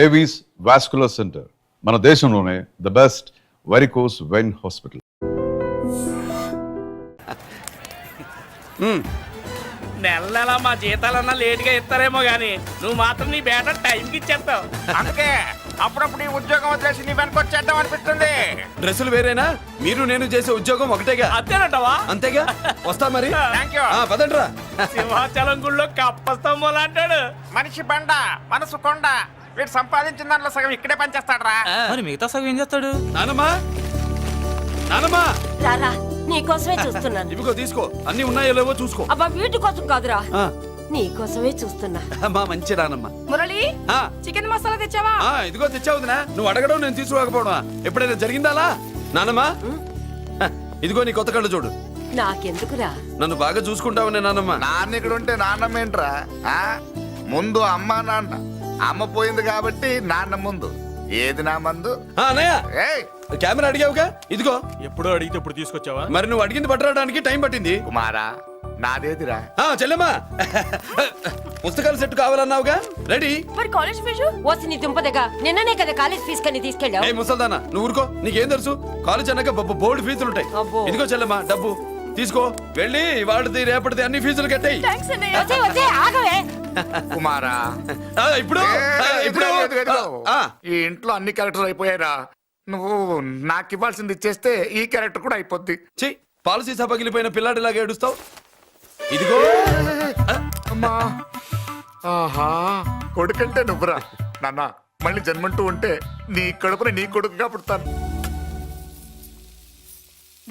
Avis vascular centre, మన దేశంలోనే the best varicose vein hospital. నెల నెల మా జీతాలన్నా లేటుగా ఇస్తారేమో గానీ నువ్వు మాత్రం నీ బేట టైంకి ఇచ్చేస్తావు. అందుకే అప్పుడప్పుడు ఈ ఉద్యోగం వదిలేసి నీ వెనక వచ్చేద్దాం అనిపిస్తుంది. డ్రెస్సులు వేరేనా? మీరు నేను చేసే ఉద్యోగం ఒకటేగా. అంతేనంటావా? అంతేగా. వస్తా మరి. Thank you. పదండ్రా. సింహాచలం గుళ్ళో కప్పస్తంభం అంటాడు. మనిషి బండ మనసు కొండ. వీడు సంపాదించిన దాంట్లో సగం ఇక్కడే పనిచేస్తాడు రా. మరి మిగతా సగం ఏం చేస్తాడు? నానమ్మా, నానమ్మా, రారా నీకోసమే చూస్తున్నాను. ఇవిగో తీసుకో. అన్ని ఉన్నాయో లేవో చూసుకో. అబ్బా వీటి కోసం కాదురా, ఆ, నీకోసమే చూస్తున్నా. మా మంచి నానమ్మ. మురళి, ఆ, చికెన్ మసాలా తెచ్చావా? ఇదిగో తెచ్చావుదినా. నువ్వు అడగడం నేను తీసుకోకపోవడం ఎప్పుడైనా జరిగిందాలా? నానమ్మా, ఇదిగో నీ కొత్త కళ్ళు చూడు. నాకెందుకురా? నన్ను బాగా చూసుకుంటావునే నానమ్మ. నాన్న ఇక్కడ ఉంటే నాన్నమ్మ ఏంట్రా? ముందు అమ్మ నాన్న. అమ్మ పోయింది కాబట్టి నాన్న ముందు. ఏది నా మందు? అన్నయ్య, ఏయ్ కెమెరా అడిగావుగా, ఇదిగో. ఎప్పుడో అడిగితే ఇప్పుడు తీసుకొచ్చావా? మరి నువ్వు అడిగింది పట్టడానికి టైం పట్టింది. కుమారా, నాదేదిరా? చెల్లెమ్మా, పుస్తకాల సెట్ కావాలన్నావుగా, రెడీ. మరి కాలేజ్ ఫీజు? ఓసి నీ దుంపదగా, నిన్ననే కదా కాలేజ్ ఫీజు కని తీసుకెళ్ళావు. ఏ ముసల్దానా, నువ్వు ఊరుకో. నీకేం తెలుసు? కాలేజ్ అన్నాక బోర్డు ఫీజులు ఉంటాయి. అబ్బో. ఇదిగో చెల్లెమ్మా, డబ్బు తీసుకో. వెళ్ళి వాళ్ళది రేపటిది అన్ని ఫీజులు కట్టాయి. థాంక్స్ అన్నయ్య. వచ్చే వచ్చే ఆగవే. కుమారా, ఇప్పుడు ఇప్పుడు ఈ ఇంట్లో అన్ని క్యారెక్టర్ అయిపోయారా? నువ్వు నాకు ఇవ్వాల్సింది ఇచ్చేస్తే ఈ క్యారెక్టర్ కూడా అయిపోద్ది. చెయ్యి. పాలసీ సభ పగిలిపోయిన పిల్లాడిలాగా ఏడుస్తావు. ఇదిగో. అమ్మా, ఆహా, కొడుకంటే నువ్వురా. నాన్న, మళ్ళీ జన్మంటూ ఉంటే నీ కడుపుని నీ కొడుకుగా పుడతాను.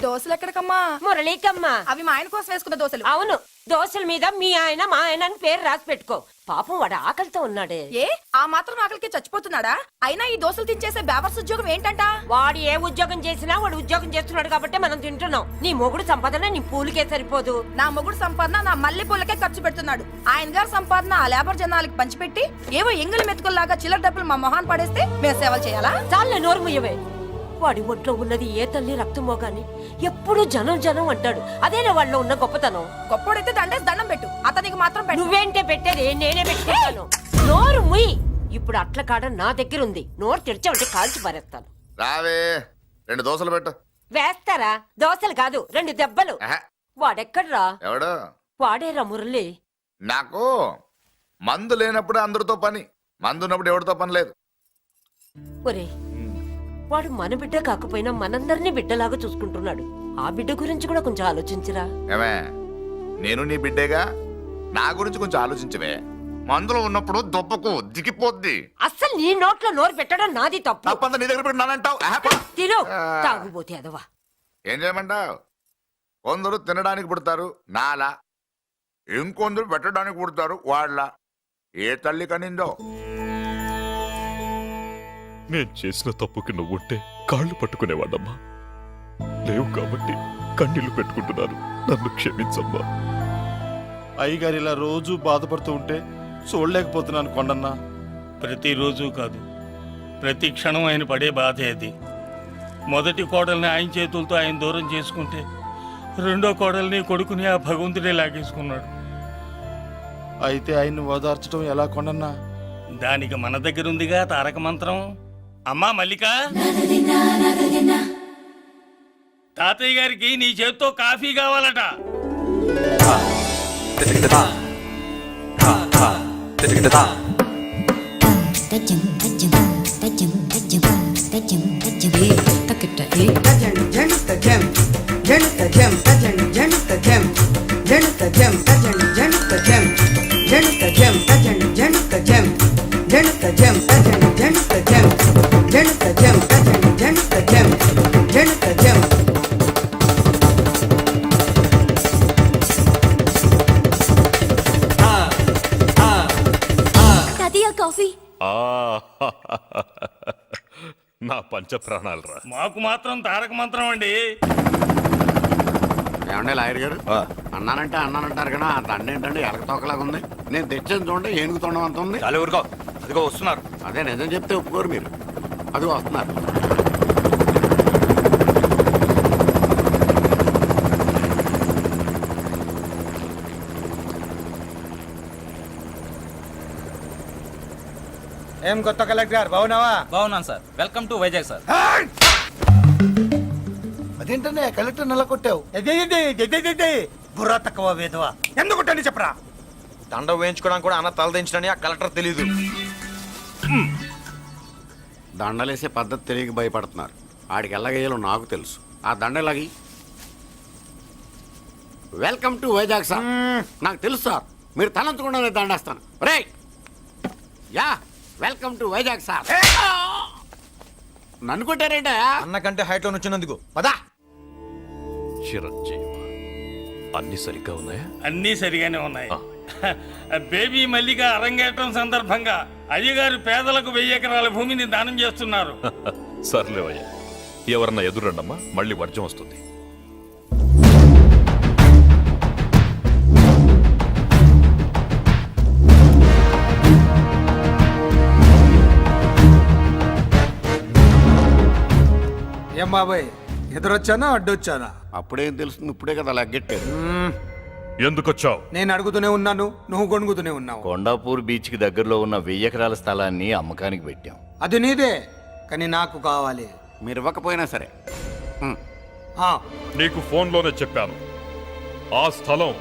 దోశలు ఎక్కడికమ్మా? మురళీకమ్మా. అవి మా ఆయన కోసం వేసుకున్న దోశలు. అవును, దోశల మీద మీ ఆయన మా ఆయన అని పేరు రాసి పెట్టుకో. పాపం వాడు ఆకలితో ఉన్నాడే. ఏ ఆ మాత్రం ఆకలికి చచ్చిపోతున్నాడా? అయినా ఈ దోశలు తినేసే బేవర్స్ ఉద్యోగం ఏంటంట? వాడు ఏ ఉద్యోగం చేసినా వాడు ఉద్యోగం చేస్తున్నాడు కాబట్టి మనం తింటున్నాం. నీ మొగుడు సంపాదన నీ పూలకే సరిపోదు. నా మొగుడు సంపాదన నా మల్లె పూలకే ఖర్చు పెడుతున్నాడు. ఆయన గారి సంపాదన ఆ లేబర్ జనాలకి పంచిపెట్టి ఏవో ఎంగిలి మెతుకుల్లాగా చిల్లర డబ్బులు మా మొహాన్ పడేస్తే మేము సేవలు చేయాలా? చాలే నోరు ముయ్యవే. వాడి ఒంట్లో ఉన్నది ఏ తల్లి రక్తమో గాని ఎప్పుడు జనం జనం అంటాడు. అదేనా వాళ్ళలో ఉన్న గొప్పతనం. గొప్పోడైతే దండేసి దండం పెట్టు, అతనికి మాత్రం పెట్టు. నువ్వేంటే పెట్టేది? నేనే పెట్టుకుంటాను. నోరు ముయ్యి. ఇప్పుడు అట్ల కాడ నా దగ్గర ఉంది. నోరు తెరిచావంటే కాల్చి పారేస్తాను. రావే, 2 దోశలు పెట్టు. వేస్తారా? దోశలు కాదు, 2 దెబ్బలు. ఆహా. వాడెక్కడ్రా? ఎవడు? వాడేరా మురళి. నాకు మందు లేనప్పుడు అందరితో పని, మందు ఉన్నప్పుడు ఎవరితో పని లేదు. ఒరే, వాడు మన బిడ్డ కాకపోయినా మనందరినీ బిడ్డలాగా చూసుకుంటున్నాడు. ఆ బిడ్డ గురించి కూడా కొంచెం ఆలోచించరా. ఏమే, నేను నీ బిడ్డేగా, నా గురించి కొంచెం ఆలోచించవే. మందులో ఉన్నప్పుడు దొప్పకు దిగిపోద్ది. అస్సలు నీ నోట్లో నోరు పెట్టడం నాది తప్పు. తప్పంతా నీ దగ్గర పెట్టినానంటావు. తిను, తాగుబోతే అదవా. ఏం చేయమంటావు? కొందరు తినడానికి పుడతారు నాలా, ఇంకొందరు పెట్టడానికి పుడతారు వాళ్ళ. ఏ తల్లి కనిందో? నేను చేసిన తప్పుకి నువ్వుంటే కాళ్ళు పట్టుకునేవాడమ్మా. లేవు కాబట్టి కన్నీళ్లు పెట్టుకుంటున్నాను. నన్ను క్షమించమ్మా. అయ్యగారు ఇలా రోజు బాధపడుతూ ఉంటే చూడలేకపోతున్నాను కొండన్నా. ప్రతిరోజు కాదు, ప్రతి క్షణం ఆయన పడే బాధే అది. మొదటి కోడల్ని ఆయన చేతులతో ఆయన దూరం చేసుకుంటే రెండో కోడల్ని కొడుకుని ఆ భగవంతుడే లాగేసుకున్నాడు. అయితే ఆయన్ని ఓదార్చడం ఎలా కొండన్నా? దానికి మన దగ్గర ఉందిగా తారక మంత్రం. అమ్మా మల్లిక, తాతయ్య గారికి నీ చేత్తో కాఫీ కావాలట. కాఫీ నా పంచ ప్రాణాలు రా. మాకు మాత్రం తారక మంత్రం అండి. ఏమండే లాయర్ గారు, అన్నానంటే అన్నానంటారు కదా, ఆ దండ ఏంటంటే ఎలక తోకలాగా ఉంది. నేను తెచ్చేది చూడండి, ఏనుగు తొండం అంత ఉంది. చాలా ఊరుకో. అదిగో వస్తున్నారు. అదే నిజం చెప్తే ఒప్పుకోరు మీరు. అది వస్తున్నారు. ఏం కొత్త కలెక్టర్ బాగున్నావా? బాగున్నాను sir. Welcome to Vizag sir. అదేంటనే కలెక్టర్ నెల కొట్టావు? బుర్రా తక్కువ వేదవా, ఎందుకు కొట్టని చెప్పరా? దండ వేయించుకోవడానికి కూడా అన్న తలదించడని ఆ కలెక్టర్ తెలీదు. దండలేసే పద్ధతి తెలియక భయపడుతున్నారు. ఆడికి ఎలాగేయాలో నాకు తెలుసు. ఆ దండలాగి వెల్కమ్ టు వైజాగ్ సార్. నాకు తెలుసు సార్, మీరు తలంచకుండా దండేస్తాను. రే యా వెల్కమ్ టు వైజాగ్ సార్. నన్ను కొట్టారేంటా? అన్న కంటే హైట్ లో వచ్చినందుకు పదా. చిరంజీవి అన్ని సరిగ్గా ఉన్నాయా? అన్నీ సరిగానే ఉన్నాయి. బేబీ మల్లిక అరంగేట్రం సందర్భంగా అయ్యగారు పేదలకు 1000 ఎకరాల భూమిని దానం చేస్తున్నారు. సర్లేవయ్యా, ఎవరన్నా ఎదురండమ్మా, మళ్ళీ వర్జం వస్తుంది. ఏం బాబాయ్, ఎదురొచ్చానా అడ్డొచ్చానా? అప్పుడేం తెలుస్తుంది, ఇప్పుడే కదా లగ్గెట్టారు. ఎందుకొచ్చావు? నేను అడుగుతూనే ఉన్నాను, నువ్వు గొణుగుతూనే ఉన్నావు. కొండాపూర్ బీచ్ కి దగ్గరలో ఉన్న 1000 ఎకరాల స్థలాన్ని అమ్మకానికి పెట్టాం. అది నీదే, కానీ నాకు కావాలి. మీరు ఇవ్వకపోయినా సరే. ఆ, నీకు ఫోన్లోనే చెప్పాను. ఆ స్థలం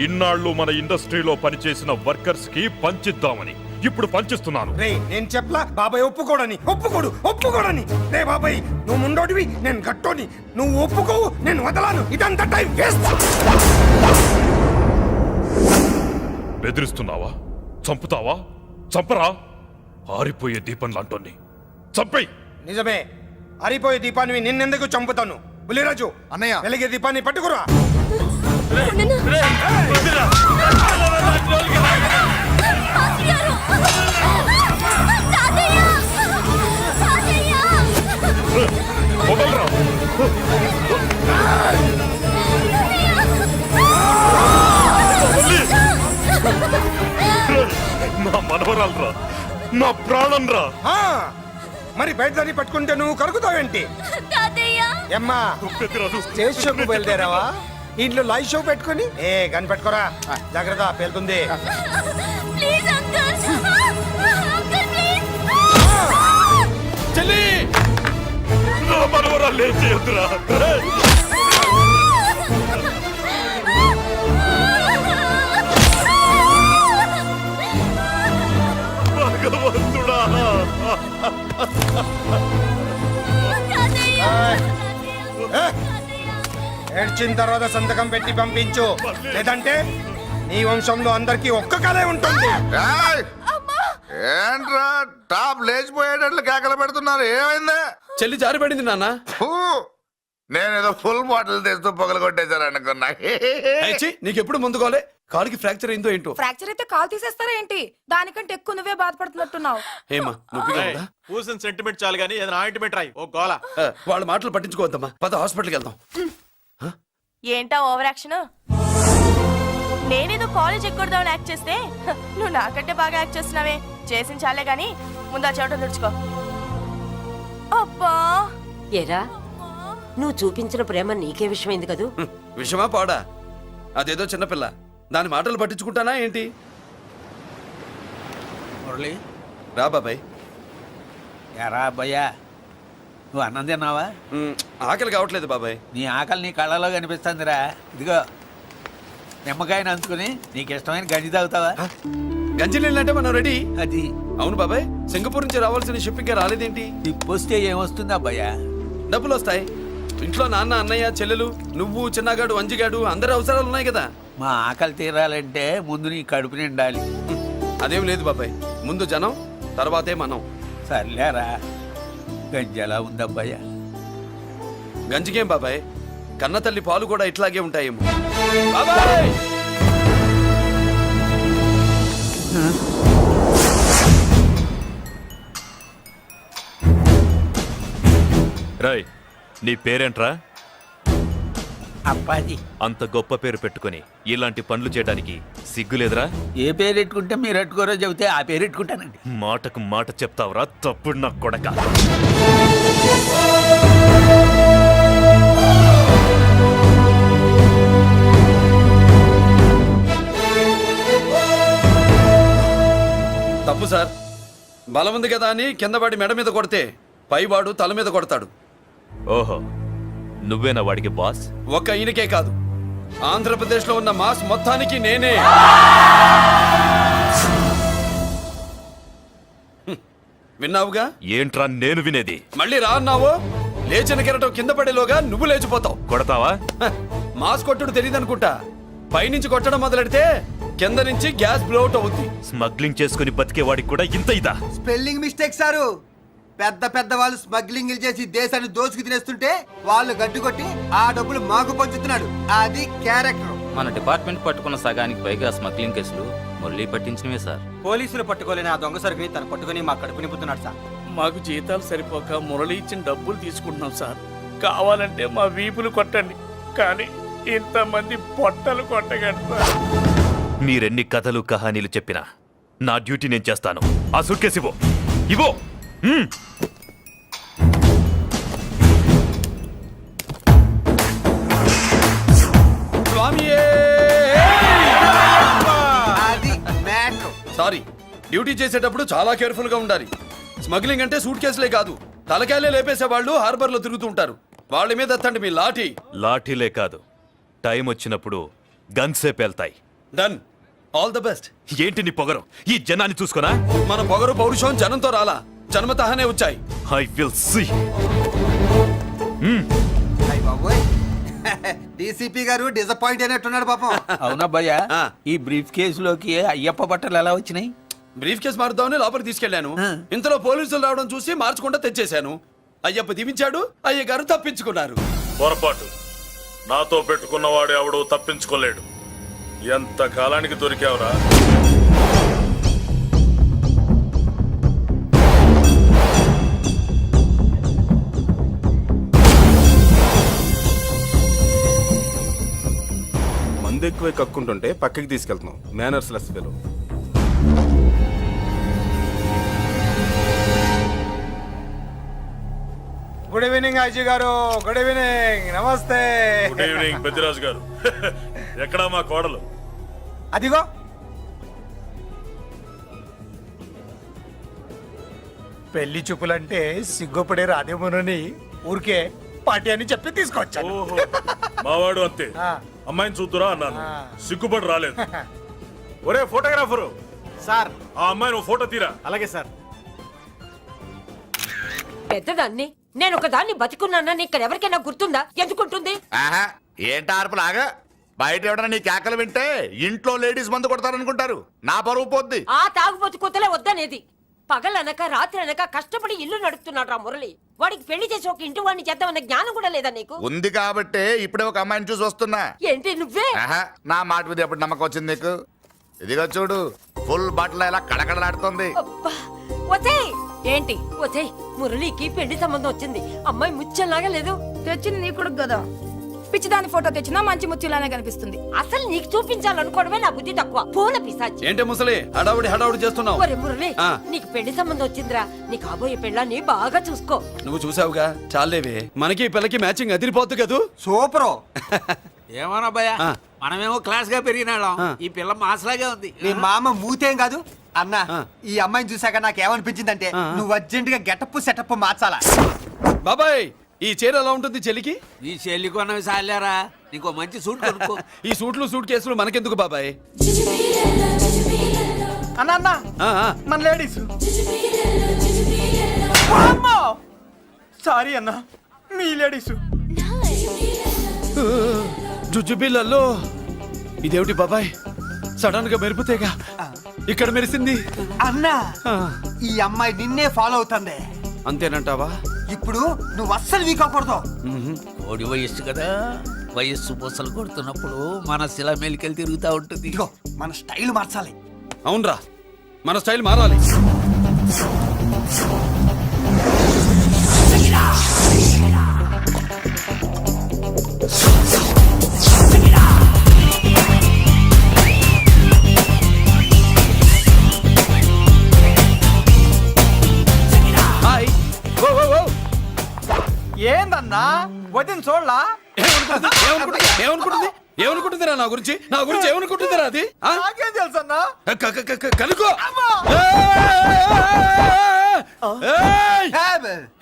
ఇన్నాళ్ళు మన ఇండస్ట్రీలో పనిచేసిన వర్కర్స్ కి పంచిద్దామని. ఇప్పుడు పంచిస్తున్నాను. రే నేను చెప్పలా బాబాయ్ ఒప్పుకోడని. రే బాబాయ్, నువ్వు ముండోడివి, నేను గట్టోని. నువ్వు ఒప్పుకోవు, నేను వదలాను. ఇదంతా టైం వేస్ట్. బెదిరిస్తున్నావా? చంపుతావా? చంపరా? ఆరిపోయే దీపం లాంటోని చంపై. నిజమే, అరిపోయే దీపాన్ని నిన్నెందుకు చంపుతాను? బుల్లిరాజు అన్నయ్య. వెలిగే దీపాన్ని పట్టుకురా. వదలరా. నా మనవరాలరా, నా ప్రాణం రా. ఆ, మరి బయటదాన్ని పట్టుకుంటే నువ్వు కరుగుతావేంటి? ఎమ్మా స్టేజ్ షోకు బయలుదేరావా? ఇంట్లో లైవ్ షో పెట్టుకుని గన్ పెట్టుకోరా. జాగ్రత్త, పేలుతుంది. చెల్లి, నా మనవరాలు ఏం చేయొద్దురా. భగవంతుడా. ఏడ్చిన తర్వాత సంతకం పెట్టి పంపించు, లేదంటే నీ వంశంలో అందరికీ ఒక్క కలే ఉంటుంది. ఏంట్రా టాప్ లేచిపోయేటట్లు కేకలు పెడుతున్నారు? ఏమైంది? చెల్లి జారిపడింది నాన్న. నేనేదో ఫుల్ బాటిల్ తెస్తూ పొగలు కొట్టేశారు అనుకున్నా. నీకెప్పుడు ముందుకోలే? కాలుకి ఫ్రాక్చర్ అయిందో ఏంటో. ఫ్రాక్చర్ అయితే కాల్ తీసేస్తారా ఏంటి? దానికంటే ఎక్కువ నువ్వే బాధపడుతున్నట్టున్నావు. ఏమా పూసిన సెంటిమెంట్ చాలు గానీ ఏదైనా ఆయింట్మెంట్ రాయి. ఓ గోల. వాళ్ళ మాటలు పట్టించుకోవద్దమ్మా, పద హాస్పిటల్కి వెళ్దాం. ఏంటా ఓవర్ యాక్షన్? నేనేదో కాలేజ్ ఎక్కడదామని యాక్ట్ చేస్తే నువ్వు నాకంటే బాగా యాక్ట్ చేస్తున్నావే. చేసిన చాలే గాని ముందు ఆ చెవిట తుడుచుకో. అబ్బా, ఏరా నువ్వు చూపించిన ప్రేమ నీకే విషయమైంది కదూ? విషమా పాడా? అదేదో చిన్నపిల్ల, దాని మాటలు పట్టించుకుంటానా ఏంటి? మురళి, రా బాబాయ్. ఎరా అబ్బయ్యా, నువ్వు అన్నం తిన్నావా? ఆకలి కావట్లేదు బాబాయ్. నీ ఆకలి నీ కళ్ళలో కనిపిస్తుందిరా. ఇదిగో నిమ్మకాయని అంచుకుని నీకు ఇష్టమైన గంజి తాగుతావా? గంజి నీళ్ళంటే మనం రెడీ. అది అవును బాబాయ్, సింగపూర్ నుంచి రావాల్సిన షిప్పింగ్ రాలేదేంటి? తిప్పొస్తే ఏమొస్తుంది అబ్బయ్యా? డబ్బులు వస్తాయి. ఇంట్లో నాన్న, అన్నయ్య, చెల్లెలు, నువ్వు, చిన్నగాడు, అంజిగాడు, అందరి అవసరాలు ఉన్నాయి కదా. మా ఆకలి తీరాలంటే ముందు నీ కడుపు నిండాలి. అదేం లేదు బాబాయ్, ముందు జనం, తర్వాతే మనం. సర్లేరా, గంజి ఎలా ఉందబ్బయ్యా? గంజికేం బాబాయ్, కన్న తల్లి పాలు కూడా ఇట్లాగే ఉంటాయేమో. బాబాయ్ రాయ్, నీ పేరేంట్రా? అప్పాజీ. అంత గొప్ప పేరు పెట్టుకొని ఇలాంటి పనులు చేయడానికి సిగ్గులేదురా? ఏ పేరు ఎట్టుకుంటే మీరు ఎట్టుకోరో చెబితే ఆ పేరు ఎట్టుకుంటానండి. మాటకు మాట చెప్తావురా తప్పుడు నా కొడక. తప్పు సార్, బలం ఉంది కదా అని కింద పడి మెడ మీద కొడితే పైవాడు తల మీద కొడతాడు. ఓహో, నువ్వేనా వాడికి బాస్? ఒక్క ఈయనకే కాదు, ఆంధ్రప్రదేశ్ లో ఉన్న మాస్ మొత్తానికి నేనే. విన్నావుగా? ఏంట్రా నేను వినేది? మళ్ళీ రా అన్నావు, లేచిన కెరటం కింద పడేలోగా నువ్వు లేచిపోతావు. కొడతావా? మాస్ కొట్టుడు తెలియదనుకుంటా. పైనుంచి కొట్టడం మొదలెడితే కింద నుంచి గ్యాస్ బ్లౌట్ అవుద్ది. స్మగ్లింగ్ చేసుకుని బతికే వాడికి కూడా ఇంత ఇదా? Spelling mistake sir. పెద్ద పెద్ద వాళ్ళు స్మగ్లింగ్ చేసి దేశాన్ని దోచుకు తినేస్తుంటే వాళ్ళు గడ్డు కొట్టి ఆ డబ్బులు మాకు పంచుతున్నాడు. అది క్యారెక్టర్. మన డిపార్ట్మెంట్ పట్టుకున్న సగానికి పైగా స్మగ్లింగ్ కేసులు మురళీ పట్టించినవే సార్. పోలీసులు పట్టుకోలేని ఆ దొంగ సరుకుని తను పట్టుకుని మా కడుపు నింపుతున్నాడు సార్. మాకు జీతాలు సరిపోక మురళి ఇచ్చిన డబ్బులు తీసుకుంటున్నాం సార్. కావాలంటే మా వీపులు కొట్టండి, కానీ ఇంతమంది పొట్టలు కొట్టగండి సార్. మీరెన్ని కథలు కహానీలు చెప్పినా నా డ్యూటీ నేను చేస్తాను. ఆ సూట్ కేసు ఇవ్వు. ఇవ్వు. స్వామియే! అది మ్యాటర్. సారీ, డ్యూటీ చేసేటప్పుడు చాలా కేర్ఫుల్ గా ఉండాలి. స్మగ్లింగ్ అంటే సూట్ కేసులే కాదు, తలకాయలే లేపేసే వాళ్ళు హార్బర్ లో తిరుగుతూ ఉంటారు. వాళ్ళ మీద ఎత్తండి మీ లాఠీ. లాఠీలే కాదు, టైం వచ్చినప్పుడు గన్సే పేల్తాయి. డన్. All the best. ఏంటి నీ పొగరు? ఈ జనాన్ని చూసుకోనా? మన పొగరు పౌరుషం జనంతో రాలా, జన్మతహనే వచ్చాయి. I will see. డీసీపీ గారు డిసప్పాయింట్ అయినట్టున్నాడు పాపం. అవునా భయ్యా? ఆ. ఈ బ్రీఫ్ కేసులోకి అయ్యప్ప బట్టలు ఎలా వచ్చినాయి? బ్రీఫ్ కేసు మారుద్దామని లోపలికి తీసుకెళ్లాను. ఇంతలో పోలీసులు రావడం చూసి మార్చకుండా తెచ్చేశాను. అయ్యప్ప దీవించాడు, అయ్య గారు తప్పించుకున్నారు. పొరపాటు. నాతో పెట్టుకున్నవాడు ఎవడు తప్పించుకోలేడు. ఎంత కాలానికి దొరికావురా? మందు ఎక్కువ కక్కుంటుంటే పక్కకి తీసుకెళ్తున్నాం. Manners less fellow. Good evening అజీ గారు. Good evening. నమస్తే. గుడ్ ఈవినింగ్ పెద్దిరాజు గారు. ఎక్కడా మా కోడలు? అదిగో. పెళ్లి చూపులంటే సిగ్గుపడే రాధేమోనని ఊరికే పార్టీ అని చెప్పి తీసుకొచ్చాను. ఓహో, మావాడు అంతే. అమ్మాయిని చూద్దురా అన్నాను, సిగ్గుపడి రాలేదు. ఒరే ఫోటోగ్రాఫరు సార్, ఆ అమ్మాయిని ఓ ఫోటో తీరా. అలాగే సార్. పెద్దదాన్ని నేను ఒకదాన్ని బతికున్నానని ఇక్కడ ఎవరికైనా గుర్తుందా? ఎందుకుంటుంది? ఏంట ఆర్పులాగా? బయట ఎవడన్నా నీ కేకలు వింటే ఇంట్లో లేడీస్ మందు కొడతారనుకుంటారు. నా పరువు పోద్ది. ఆ తాగుబోతు కూతలే వద్దనేది. పగలనక రాత్రి అనక కష్టపడి ఇల్లు నడుపుతున్నాడు రా మురళి. వాడికి పెళ్లి చేసి ఒక ఇంటి వాడిని చేద్దామన్న జ్ఞానం కూడా లేదా నీకు? ఉంది కాబట్టే ఇప్పుడే ఒక అమ్మాయిని చూసి వస్తున్నా. ఏంటి నువ్వే? నా మాట మీద ఎప్పుడు నమ్మకం వచ్చింది నీకు? ఇదిగో చూడు, ఫుల్ బట్టలు ఎలా కడకడలాడుతుంది. అబ్బా, వసేయ్. ఏంటి వసేయ్, మురళికి పెళ్లి సంబంధం వచ్చింది. అమ్మాయి ముచ్చల్లాగా లేదు. తెచ్చింది నీ కొడుకు కదా, పిచ్చిదాని ఫోటో తెచ్చినా మంచి ముత్యంలానే కనిపిస్తుంది. అసలు నీకు చూపించాలనుకోవడమే నా బుద్ధి తక్కువ. పూల పిశాచి. ఏంటి ముసలి హడావుడి చేస్తున్నావు? ఒరే మురళి, నీకు పెళ్లి సంబంధం వచ్చిందిరా. నీ కాబోయే పెళ్ళాన్ని బాగా చూసుకో. నువ్వు చూసావుగా, చాలేవే. మనకి పిల్లకి మ్యాచింగ్ అదిరిపోద్దు కదూ. సూపరు. ఏమన్నా భయ్యా, మనమేమో క్లాస్ గా పెరిగినాళ్ళం. ఈ పిల్ల మాసలాగే ఉంది. నీ మామ మూతేం కాదు అన్నా. ఈ అమ్మాయిని చూసాక నాకు ఏమనిపించిందంటే నువ్వు అర్జెంట్ గా గెటప్ సెటప్ మార్చాలా. బాబాయ్, ఈ చీర ఎలా ఉంటుంది చెల్లికి? ఈ చెల్లి కొన్నవి సాలేరా, నీకు మంచి సూట్ కొనుక్కో. ఈ సూట్లు సూట్ కేసులు మనకెందుకు బాబాయ్? అన్న మన లేడీస్. సారీ అన్న, మీ లేడీస్. జుజుబిళ్ళల్లో ఇదేమిటి బాబాయ్? సడన్ గా మెరుపుతేగా ఇక్కడ మెరిసింది. అన్నా, ఈ అమ్మాయి నిన్నే ఫాలో అవుతుంది. అంతేనంటావా? ఇప్పుడు నువ్వు అస్సలు వీక్ అవ్వకూడదు. కోడి వయస్సు కదా, వయస్సు పూసలు కొడుతున్నప్పుడు మన శిల మెలికలు తిరుగుతూ ఉంటుంది. ఇదిగో మన స్టైల్ మార్చాలి. అవునరా, మన స్టైల్ మారాలి. హాయ్. ఏందన్నా వదిన చూడలా? ఏమనుకుంటుంది? ఏమనుకుంటుందిరా నా గురించి ఏమనుకుంటుందిరా అది ఆ? నాకేం తెలుసు అన్నా కనుకో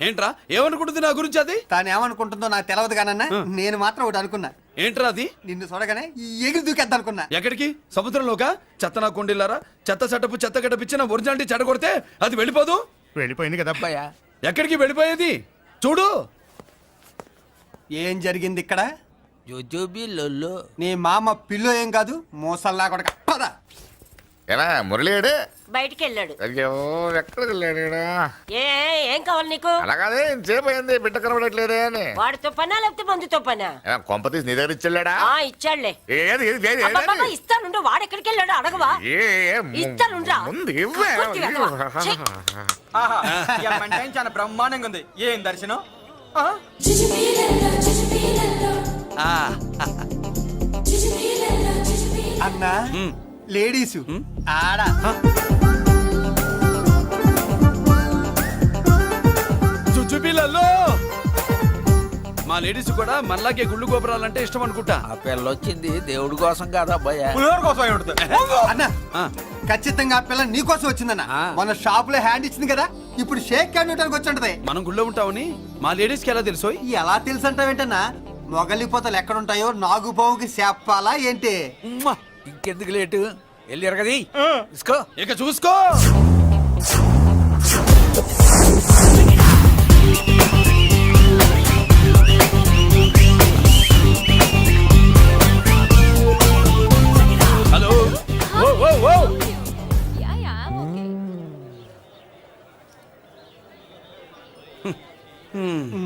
ఏంట్రా ఏమనుకుంటుంది నా గురించి అది తాను ఏమనుకుంటుందో నాకు తెలియదు కానన్నా నేను మాత్రం ఒకటి అనుకున్నా. ఏంట్రా అది నిన్ను చూడగానే ఎగిరి దూకేద్దాం అనుకున్నా. ఎక్కడికి సముద్రంలోకా చెత్త నా కొండిల్లారా చెత్త సెటప్ చెత్త గడ్డపిచ్చి నా ఒరిజినాలిటీ చెడగొడితే అది వెళ్ళిపోదు వెళ్ళిపోయింది కదా అబ్బాయా. ఎక్కడికి వెళ్ళిపోయేది చూడు ఏం జరిగింది ఇక్కడ? జోజోబి లొల్లో నీ మామ పిల్లో ఏం కాదు మోసల్లా కొడక పద. ఎలా మురళీడే బయటికి వెళ్ళాడు. అయ్యో ఎక్కడికి వెళ్ళాడు? ఏం కావాలి నీకు? అలాగే ఇంతసేపు అయింది బిడ్డ కనబడట్లేదే అని. వాడితో పనా లేకపోతే మందుతో పనా? కొంపతీసి నీ దగ్గర ఇచ్చాడా? ఇచ్చాడులే. ఏది ఏది ఏది అబ్బబ్బబ్బ, ఇస్తానుండు. వాడు ఎక్కడికి వెళ్ళాడు అడగవా? ఇస్తానుండ్రా. ముందు ఇవ్వే. కొద్ది వెధవ. ఛీ. చాలా బ్రహ్మాండంగా ఉంది. ఏం దర్శనం? అన్నా లేడీసు ఆడ చుచ్చుపిల్లల్లో మా లేడీస్ కూడా మనలాగే గుళ్ళు గోపురాలంటే ఇష్టం అనుకుంటా. ఆ పిల్ల వచ్చింది దేవుడి కోసం కాదా అబ్బాయా? అన్నా ఖచ్చితంగా ఆ పిల్ల నీకోసం వచ్చిందన్న. మన షాప్ లో హ్యాండ్ ఇచ్చింది కదా, ఇప్పుడు షేక్ హ్యాండ్ ఇవ్వడానికి వచ్చి ఉంటది. మనం గుళ్ళో ఉంటామని మా లేడీస్ కి ఎలా తెలుసు? ఎలా తెలుసు అంటావేంటన్నా? మొగలిపోతలు ఎక్కడుంటాయో నాగుబావుకి చెప్పాలా ఏంటి? ఉమ్మా, ఇంకెందుకు లేటు వెళ్ళారు కదా తీసుకో. ఇక చూసుకో. హలో ఓ ఓ ఓ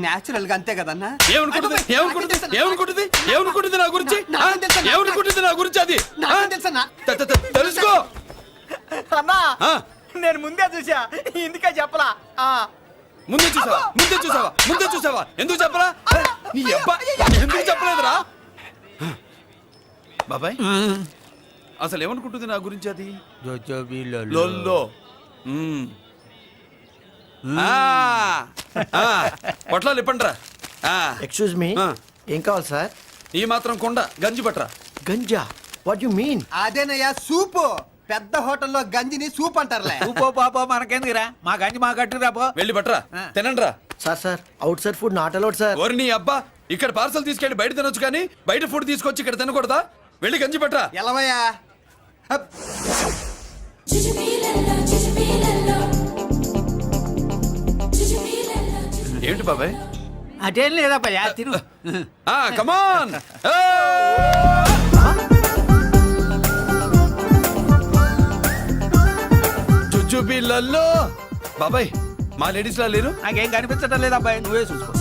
నేచురల్ గా అంతే కదన్నా. ఏమనుకుంటుంది నా గురించి? ఏమనుకుంటుంది నా గురించి అది? తెలుసన్నా తెలుసుకో అన్నా. నేను ముందే చూసా, ఇందుకే చెప్పలా. ముందే చూసావా ఎందుకు చెప్పరా? నీ అబ్బా ఎందుకు చెప్పలేదురా? బాబాయ్ అసలు ఏమనుకుంటుంది నా గురించి అది? జోజోబి లొల్లో పొట్లాలు ఇప్పండ్రా. ఎక్స్క్యూజ్ మీ, ఏం కావాలి సార్? ఈ మాత్రం కొండ గంజి పట్రా. గంజా? What you mean? అదేనయ్యా సూపు. పెద్ద హోటల్లో గంజిని సూప్ అంటారులే. ఊపో పాపో మనకెందుకురా, మా గంజి మా కట్టురా పో. వెళ్ళి పట్రా తినండ్రా. Sir outside food not allowed sir. ఓరి నీ అబ్బా, ఇక్కడ పార్సల్ తీసుకెళ్ళి బయట తినొచ్చు కానీ బయట ఫుడ్ తీసుకొచ్చి ఇక్కడ తినకూడదా? వెళ్ళి గంజి పట్రా. ఎలవయ్యా. ఏంటి బాబాయ్? అదేం లేదబ్బా తిను. కమాన్. జుజుబిళ్ళల్లో బాబాయ్ మా లేడీస్ లా లేరు. నాకేం కనిపించడం లేదు అబ్బాయి, నువ్వే చూసుకో.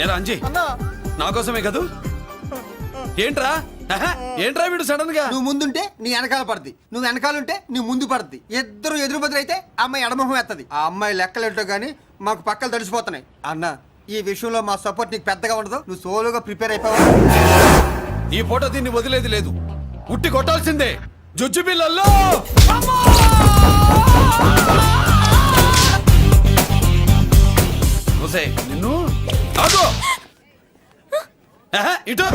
ఏరా అంజీ, నా కోసమే కదూ? ఏంట్రా ఏంట్రా వీడు సడన్ గా? నువ్వు ముందుంటే నీ వెనకాల పడుద్ది, నువ్వు వెనకాలంటే నీ ముందు పడుద్ది. ఇద్దరు ఎదురు బదులైతే అమ్మాయి ఎడమొహం ఎత్తది. ఆ అమ్మాయి లెక్కలేంటో గానీ మాకు పక్కలు తడిసిపోతున్నాయి. అన్న ఈ విషయంలో మా సపోర్ట్ నీకు పెద్దగా ఉండదు. నువ్వు సోలోగా ప్రిపేర్ అయిపోవా? ఈ ఫోటో దీన్ని వదిలేది లేదు, ఉట్టి కొట్టాల్సిందే. జుజుబిళ్ళల్లో నిన్ను ఆగు. ఇటు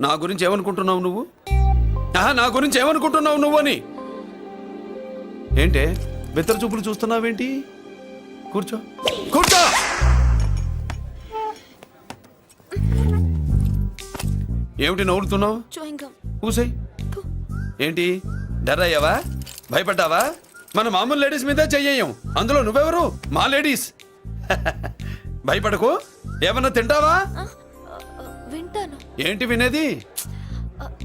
నా గురించి ఏమనుకుంటున్నావు నువ్వు? నా గురించి ఏమనుకుంటున్నావు నువ్వు అని? ఏంటే బెత్తర చూపులు చూస్తున్నావేంటి? కూర్చో కూర్చో. ఏమిటి నవ్వుతున్నావు? కూసేయ్. ఏంటి డర్ అయ్యావా? భయపడ్డావా? మన మామూలు లేడీస్ మీద చెయ్యం, అందులో నువ్వెవరు? మా లేడీస్. భయపడకు. ఏమన్నా తింటావా? వింటాను. ఏంటి వినేది?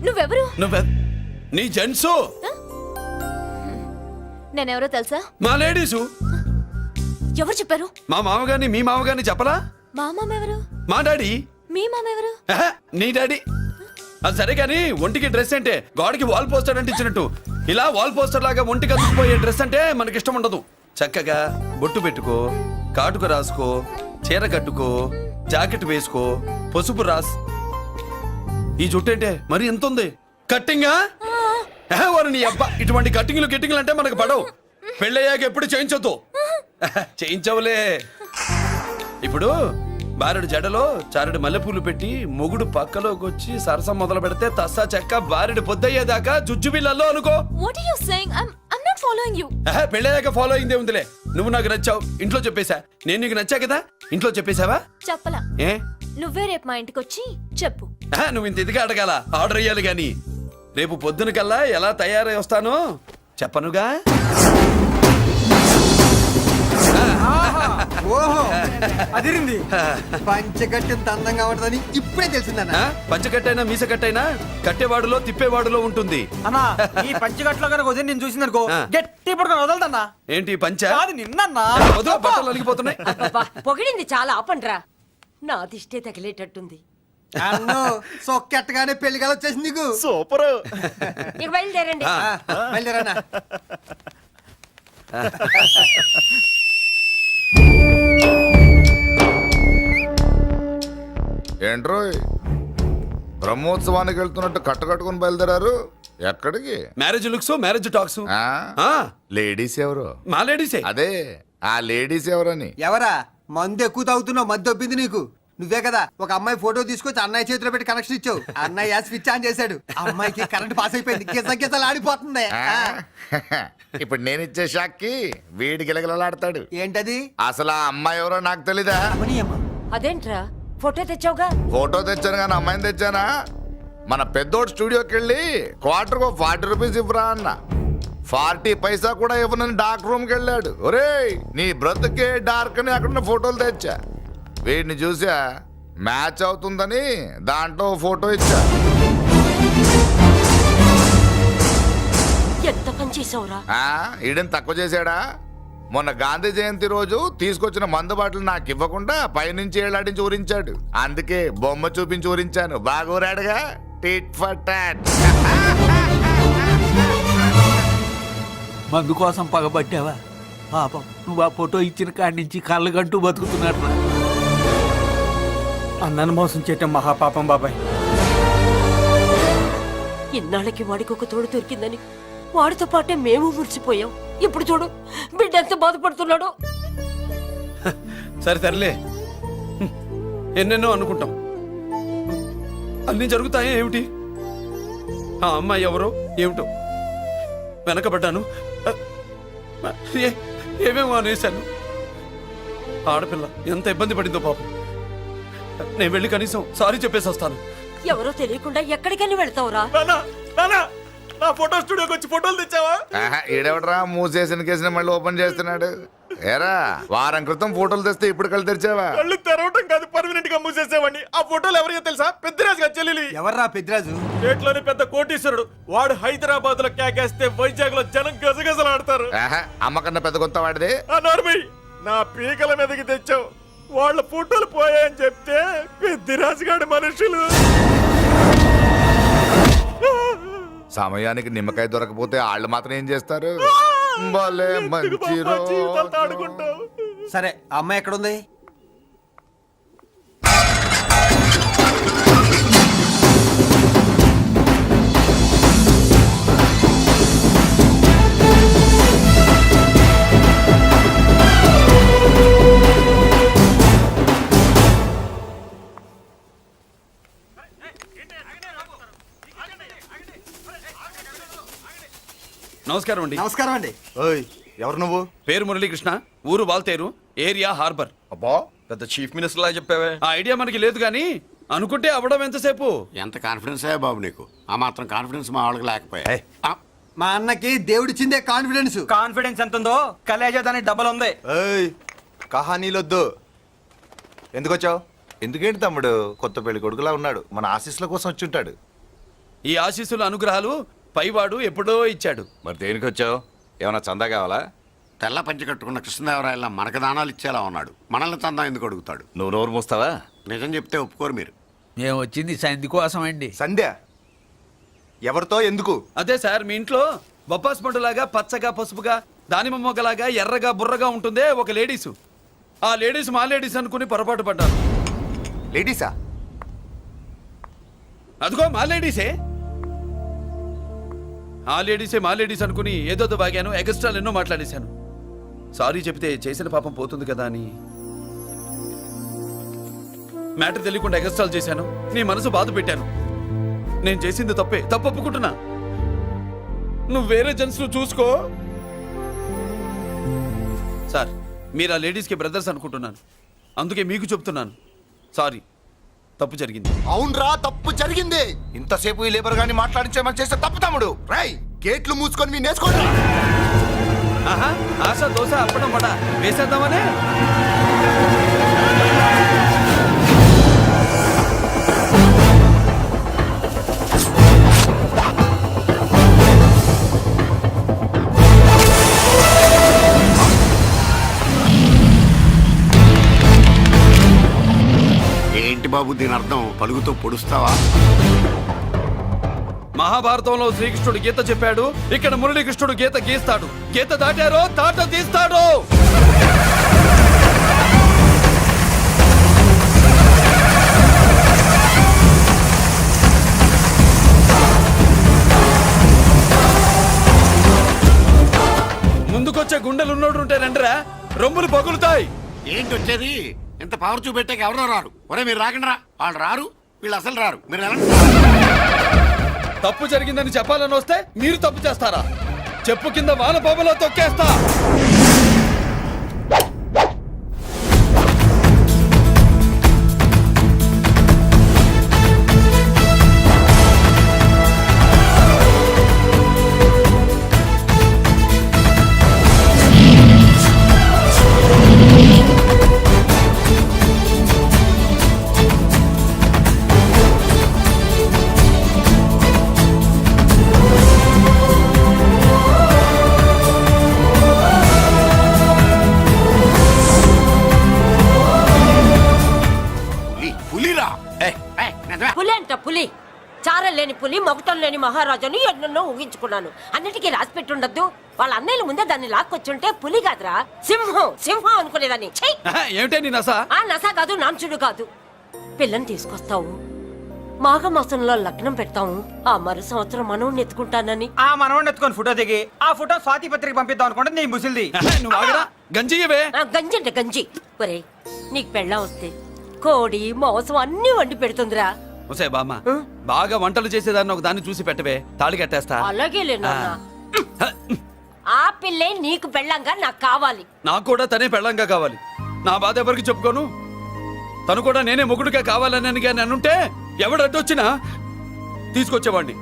నువ్వెవరు? నీ జెంట్సు. నేనెవరో తెలుసా? మా లేడీసు. ఎవరు చెప్పారు? మా మామగారిని మీ మామగారిని చెప్పలా? మా మామ ఎవరు? మా డాడీ. మీ మామ ఎవరు? నీ డాడీ. అది సరే కానీ ఒంటికి డ్రెస్ అంటే గాడికి వాల్ పోస్టర్ అంటే ఇచ్చినట్టు ఇలా వాల్ పోస్టర్ లాగా ఒంటికి అందుకుపోయే డ్రెస్ అంటే మనకి ఇష్టం ఉండదు. చక్కగా బొట్టు పెట్టుకో, కాటుక రాసుకో, చీర కట్టుకో, జాకెట్ వేసుకో, పసుపు రాస్. ఈ జుట్టు అంటే మరి ఎంత ఉంది? కట్టింగా? వారు నీ అబ్బా, ఇటువంటి కట్టింగ్లు గిట్టింగ్లు అంటే మనకు పడవు. పెళ్ళయ్యాక ఎప్పుడు చేయించొద్దు. చేయించవులే. ఇప్పుడు బారెడు జడలో చారెడు మల్లెపూలు పెట్టి మొగుడు పక్కలోకి వచ్చి సరసం మొదలు పెడితే తస్సా చెక్క బారెడు పొద్దయ్యేదాకా జుజ్జు బిళ్ళల్లో అనుకో. What are you saying? I'm not following you. పెళ్ళయ్యాక ఫాలో అయిందే ఉందిలే. నువ్వు నాకు నచ్చావు, ఇంట్లో చెప్పేశా. నేను నీకు నచ్చా కదా, ఇంట్లో చెప్పేశావా? చెప్పలా. ఏ నువ్వే రేపు మా ఇంటికి వచ్చి చెప్పు. నువ్వు ఇంత ఇదిగా అడగాల, ఆర్డర్ అయ్యాలి గాని. రేపు పొద్దున కల్లా ఎలా తయారై వస్తానో చెప్పనుగా. ఓహో అదిరింది. పంచగట్టెంత అందంగా ఉంటుందని ఇప్పుడే తెలిసిందన్న. పంచకట్టైనా మీసకట్టైనా కట్టేవాడులో తిప్పేవాడులో ఉంటుంది. అన్నా ఈ పంచగట్లో కనుక వదిలి నేను చూసిందనుకో గట్టి పడుకొని వదలదన్నా. ఏంటి పంచ? అది నిన్నన్నా. వదిలే, బట్టలు అలిగిపోతున్నాయి. అబ్బబ్బా, పొగిడింది చాలా ఆపండ్రా. నా దిష్టే తగిలేటట్టుంది. అన్ను సొక్కెట్టగానే పెళ్లి కల వచ్చేసింది నీకు. సూపర్. ఇక బయలుదేరండి. బయలుదేరన్నా. ఏంట్రోయ్ బ్రహ్మోత్సవానికి వెళ్తున్నట్టు కట్టుకట్టుకుని బయలుదేరారు? ఎక్కడికి? Marriage looks, marriage talks. Ladies ఎవరు? మా లేడీసే. అదే ఆ లేడీస్ ఎవరని. ఎవరా? మందు ఎక్కువ తాగుతున్నావు, మధ్య ఒప్పింది నీకు. నువ్వే కదా ఒక అమ్మాయి ఫోటో తీసుకొచ్చి అన్నయ్య చేతిలో పెట్టి కనెక్షన్ ఇచ్చావు. అన్నయ్య స్విచ్ ఆన్ చేశాడు, అమ్మాయికి కరెంట్ పాస్ అయిపోయింది. గిజగిజలు ఆడిపోతుంది. ఇప్పుడు నేను ఇచ్చే షాక్ కి వీడి గిలగిలలాడతాడు. ఏంటది? అసలు ఆ అమ్మాయి ఎవరో నాకు తెలీదా? అదేంట్రా ఫోటో తెచ్చావుగా? ఫోటో తెచ్చాను కానీ అమ్మాయిని తెచ్చానా? మన పెద్దోడు స్టూడియోకి వెళ్ళి క్వార్టర్కు 40 రూపీస్ ఇవ్వరా అన్న. 40 పైసా కూడా ఇవ్వనని డార్క్ రూమ్కి వెళ్ళాడు. ఒరేయ్ నీ బ్రతుకే డార్క్ అని అక్కడ ఫోటోలు తెచ్చా. వీడిని చూసా మ్యాచ్ అవుతుందని దాంట్లో ఫోటో ఇచ్చా. ఎంత పని చేసావురా? ఈడని తక్కువ చేశాడా? మొన్న గాంధీ జయంతి రోజు తీసుకొచ్చిన మందు బాటలు నాకు ఇవ్వకుండా పైనుంచి ఏలాడించి ఊరించాడు. అందుకే బొమ్మ చూపించి ఊరించాను. బాగా ఊరాడుగా. Tit for tat. మందు కోసం పగబట్టావా? పాపం నువ్వు ఆ ఫోటో ఇచ్చిన కాడి నుంచి కళ్ళు గంటూ బతుకుతున్నాడు. అన్నను మోసం చేయటం మహాపాపం బాబాయ్. ఇన్నాళ్ళకి వాడికి ఒక తోడు దొరికిందని వాడితో పాటే మేము మురిసిపోయాం. ఇప్పుడు చూడు బిడ్డ ఎంత బాధపడుతున్నాడో. సరే తరలే, ఎన్నెన్నో అనుకుంటాం, అన్నీ జరుగుతాయా ఏమిటి? ఆ అమ్మాయి ఎవరో ఏమిటో వెనకబడ్డాను, ఏమేమో అనేశాను. ఆడపిల్ల ఎంత ఇబ్బంది పడిందో పాపం. నేను వెళ్ళి కనీసం సారీ చెప్పేసి వస్తాను. ఎవరో తెలియకుండా ఎక్కడికైనా వెళ్తావురా? నా ఫోటో స్టూడియోకి వచ్చి ఫోటోలు తెచ్చావా? ఈడెవడరా మూసేసిన కేసుని మళ్ళీ ఓపెన్ చేస్తున్నాడు? ఏరా వారం క్రితం ఫోటోలు తెస్తే ఇప్పుడు కళ్ళు తెరిచావా? కళ్ళు తెరవటం కాదు, పర్మనెంట్ గా మూసేసేవాడిని. ఆ ఫోటోలు ఎవరికో తెలుసా? పెద్దరాజు గారి చెల్లెలి. ఎవర్రా పెద్దరాజు? స్టేట్లోని పెద్ద కోటీశ్వరుడు. వాడు హైదరాబాద్ లో కేకేస్తే వైజాగ్ లో జనం గజగజలాడతారు. అమ్మ కన్నా పెద్ద కొత్త వాడిది. నా పీకల మీదకి తెచ్చావు. వాళ్ళ ఫోటోలు పోయాయని చెప్తే పెద్దిరాజు గారి మనుషులు. సమయానికి నిమ్మకాయ దొరకపోతే వాళ్ళు మాత్రం ఏం చేస్తారు? భలే మంచి రోజు. సరే అమ్మాయి ఎక్కడుంది? నమస్కారం అండి. నమస్కారం అండి. ఎవరు నువ్వు? పేరు మురళీకృష్ణ, ఊరు వాల్తేరు, ఏరియా హార్బర్. అబ్బా పెద్ద చీఫ్ మినిస్టర్ లా చెప్పావే. ఆ ఐడియా మనకి లేదు కానీ అనుకుంటే అవ్వడం ఎంతసేపు? ఎంత కాన్ఫిడెన్స్ అయ్యా బాబు నీకు? ఆ మాత్రం కాన్ఫిడెన్స్ మా వాళ్ళకి లేకపోయా? మా అన్నకి దేవుడిచ్చిందే కాన్ఫిడెన్స్. కాన్ఫిడెన్స్ ఎంత ఉందో కలేజా దానికి డబల్ ఉంది. కహానీలొద్దు. ఎందుకు వచ్చావు? ఎందుకేంటి తమ్ముడు కొత్త పెళ్లి కొడుకులా ఉన్నాడు. మన ఆశీస్సుల కోసం వచ్చి ఉంటాడు. ఈ ఆశీస్సుల అనుగ్రహాలు పైవాడు ఎప్పుడో ఇచ్చాడు. మరి దేనికి వచ్చావు? ఏమైనా చందా కావాలా? తెల్ల పంచి కట్టుకున్న కృష్ణదేవరాయల మనకు దానాలు ఇచ్చేలా ఉన్నాడు. మనల్ని చందా ఎందుకు అడుగుతాడు? నువ్వు నోరు మూస్తావా? నిజం చెప్తే ఒప్పుకోరు మీరు. మేము వచ్చింది సంధి కోసం అండి. సంధ్య ఎవరితో ఎందుకు? అదే సార్, మీ ఇంట్లో బొప్పాస్ పండులాగా పచ్చగా పసుపుగా దానిమ్మ మొగ్గలాగా ఎర్రగా బుర్రగా ఉంటుందే ఒక లేడీసు. ఆ లేడీస్ మా లేడీస్ అనుకుని పొరపాటు పడ్డాను. లేడీసా? అదిగో మా లేడీసే. ఆ లేడీసే మా లేడీస్ అనుకుని ఏదో బాగాను, ఎగస్ట్రాలు ఎన్నో మాట్లాడేశాను. సారీ చెప్తే చేసిన పాపం పోతుంది కదా అని. మ్యాటర్ తెలియకుండా ఎగస్ట్రాల్ చేశాను, నీ మనసు బాధ పెట్టాను. నేను చేసింది తప్పే, తప్పు ఒప్పుకుంటున్నా. నువ్వు వేరే జెంట్స్ చూసుకో. సార్, మీరు ఆ లేడీస్కి బ్రదర్స్ అనుకుంటున్నాను, అందుకే మీకు చెప్తున్నాను. సారీ, తప్పు జరిగింది. అవునరా, తప్పు జరిగింది. ఇంతసేపు ఈ లేబర్ గాని మాట్లాడించేమని చేస్తే తప్పు తమ్ముడు. రై, గేట్లు మూసుకొని మీ నేర్చుకోండి. ఆహా, ఆశ దోశ అప్పడం వడ వేసేద్దామనే. ఏంటి బాబు దీని అర్థం? పలుగుతో పొడుస్తావా? మహాభారతంలో శ్రీకృష్ణుడు గీత చెప్పాడు, ఇక్కడ మురళీకృష్ణుడు గీత గీస్తాడు. గీత దాటారో తాట తీస్తాడు. ముందుకొచ్చే గుండెలు ఉన్నోడు ఉంటే రండిరా, రొమ్ములు పగులుతాయి. ఏంటి వచ్చేది? ఇంత పవర్ చూపెట్టాక ఎవరో రారు. ఒరే మీరు రాకండి రా. వాళ్ళు రారు, వీళ్ళు అసలు రారు. మీరు ఎలా? తప్పు జరిగిందని చెప్పాలని వస్తే మీరు తప్పు చేస్తారా? చెప్పు కింద వాన బాబులో తొక్కేస్తా. పులి అంట పులి. చారం లేని పులి, మొగటం లేని మహారాజుని ఎన్నెన్నో ఊహించుకున్నాను. అన్నిటికీ రాసి పెట్టుండద్దు. వాళ్ళ అన్నయ్యల ముందే దాన్ని లాక్కొచ్చుంటే పులి కాదురా, సింహం. సింహం అనుకునేదాన్ని. ఏమిటే నీ నస? ఆ నస కాదు, నాంచుడు కాదు. పిల్లని తీసుకొస్తావు, మాఘమాసంలో లగ్నం పెడతాము. ఆ మరు సంవత్సరం మనవుని ఎత్తుకుంటానని. ఆ మనవడిని ఎత్తుకొని ఫోటో దిగి ఆ ఫోటో స్వాతి పత్రిక పంపిద్దాం అనుకుంటే నీ ముసిల్ది. నువ్వు ఆగరా, గంజియవే. గంజి అంటే గంజి. ఒరే, నీకు పెళ్ళం వస్తే కోడి మాంసం అన్ని వండి పెడుతుందిరా. ఒసే బామ్మ, బాగా వంటలు చేసేదాన్ని ఒక దాన్ని చూసి పెట్టవే, తాళి కట్టేస్తా. అలాగే లేనా? ఆ పిల్లే నీకు పెళ్ళంగా నాకు కావాలి. నాకు కూడా తనే పెళ్ళంగా కావాలి. నా బాధ ఎవరికి చెప్పుకోను. తను కూడా నేనే మొగుడుగా కావాలని కానీ అనుంటే ఎవడు అడ్డొచ్చినా తీసుకొచ్చేవాడిని.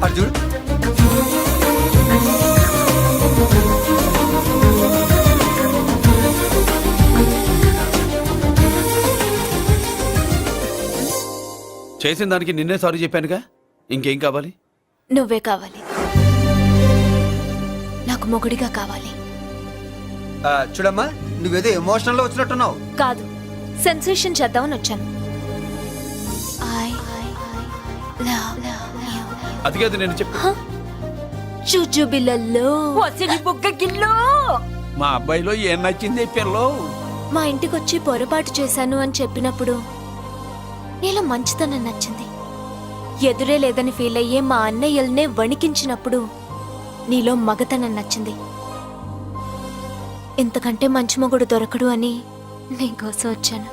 అర్జున్, చేసిన దానికి నిన్నే సారీ చెప్పానుగా, ఇంకేం కావాలి? నువ్వే కావాలి, నాకు మొగుడిగా కావాలి. చూడమ్మా, నువ్వేదో ఎమోషనల్ లో వచ్చినట్టున్నావు. కాదు, సెన్సేషన్ చేద్దామని వచ్చాను. అది కాదు నేను చెప్పు. చుజుబిళ్ళల్లో వసిలి బుగ్గ గిల్లో. మా అబ్బాయిలో ఏం నచ్చింది పిల్లో? మా ఇంటికొచ్చి పొరపాటు చేశాను అని చెప్పినప్పుడు నీలో మంచితనం నచ్చింది. ఎదురే లేదని ఫీల్ అయ్యే మా అన్నయ్యల్నే వణికించినప్పుడు నీలో మగతనం నచ్చింది. ఇంతకంటే మంచి మొగుడు దొరకడు అని నీకోసం వచ్చాను.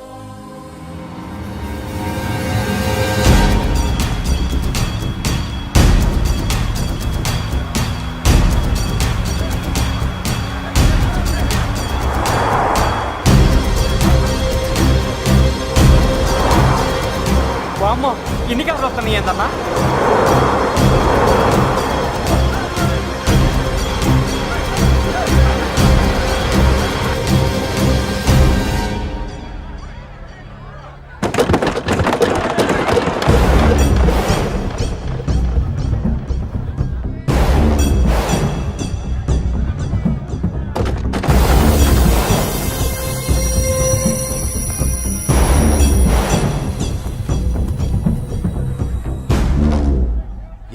అమ్మో, ఇన్ని కలర్ వస్తున్నాయి ఏంటన్నా?